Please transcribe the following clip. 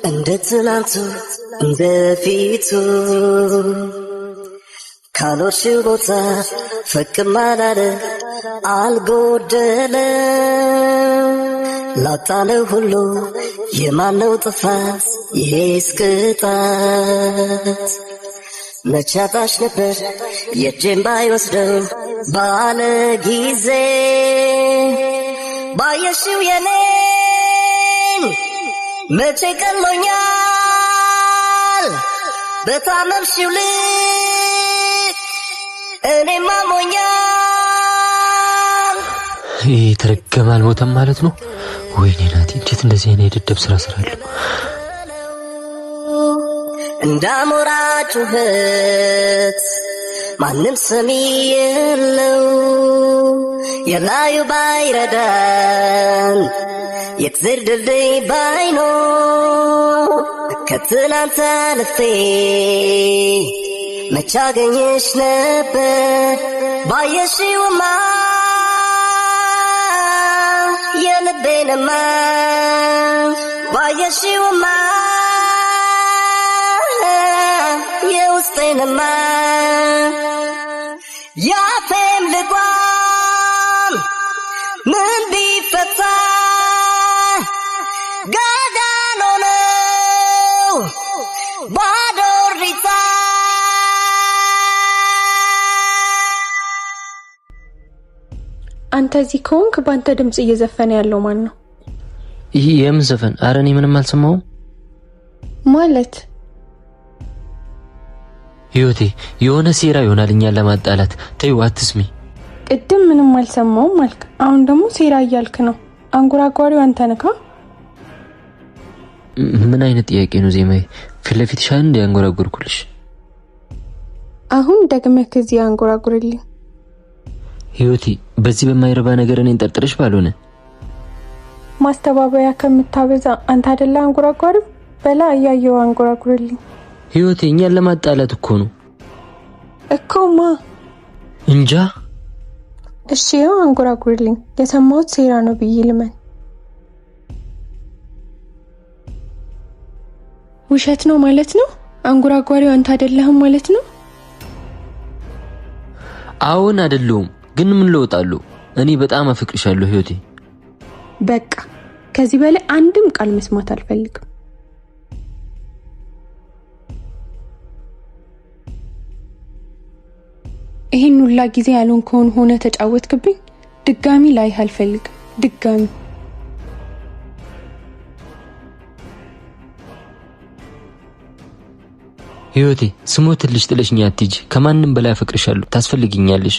እንደ ትናንቱ እንደ ፊቱ ካሎሽው ቦታ ፈቅም አላለ አልጎደለ ላጣለው ሁሉ የማነው ጥፋት ይሄስ ቅጣት መቻታሽ ነበር የእጄን ባይወስደው ባለ ጊዜ ባየሽው የኔን መቼ ቀሎኛል በታመምሽው ልክ እኔም አሞኛል። ይህ ተረገመ አልሞተም ማለት ነው። ወይኔ ናቲ እንዴት እንደዚህ አይነት የደደብ ስራ ስራለሁ። እንዳሞራ ጩኸት ማንም ሰሚ የለው የላዩ ባይረዳን የእግዜር ድልድይ ባይኖር ከትናንት አልፌ መች አገኘሽ ነበር ባየሽውማ የልቤንማ ባየሽውማ የውስጤንማ ያፌም ልጓም ምን ቢፈታ ጋዳኖ ነው ባዶ ሪታ። አንተ እዚህ ከሆንክ ባንተ ድምጽ እየዘፈነ ያለው ማን ነው? ይሄ የምን ዘፈን? ኧረ እኔ ምንም አልሰማሁም። ማለት ህይወቴ የሆነ ሴራ ይሆናል እኛን ለማጣላት። ተይው አትስሚ። ቅድም ምንም አልሰማሁም አልክ፣ አሁን ደግሞ ሴራ እያልክ ነው። አንጎራጓሪው አንተ ነህ። ምን አይነት ጥያቄ ነው ዜማዬ? ፊት ለፊትሽ አንድ ያንጎራጉርኩልሽ። አሁን ደግመህ ከዚህ አንጎራጉርልኝ። ህይወቴ በዚህ በማይረባ ነገር እኔን ጠርጥረሽ ባልሆነ ማስተባበያ ከምታበዛ አንተ አይደለ አንጎራጓሪው? በላ እያየው አንጎራጉርልኝ። ህይወቴ እኛን ለማጣላት እኮ ነው እኮማ። እንጃ። እሺ ያው አንጎራጉርልኝ። የሰማሁት ሴራ ነው ብዬ ልመን። ውሸት ነው ማለት ነው? አንጎራጓሪው አንተ አይደለህም ማለት ነው? አሁን አይደለም ግን ምን ለውጣለሁ? እኔ በጣም አፍቅርሻለሁ ህይወቴ። በቃ ከዚህ በላይ አንድም ቃል መስማት አልፈልግም። ይሄን ሁላ ጊዜ ያልሆንከውን ሆነ ተጫወትክብኝ። ድጋሚ ላይ አልፈልግም። ድጋሚ ህይወቴ ስሞትልሽ ጥለሽኝ አትሂጂ። ከማንም በላይ አፍቅርሻለሁ። ታስፈልጊኛለሽ።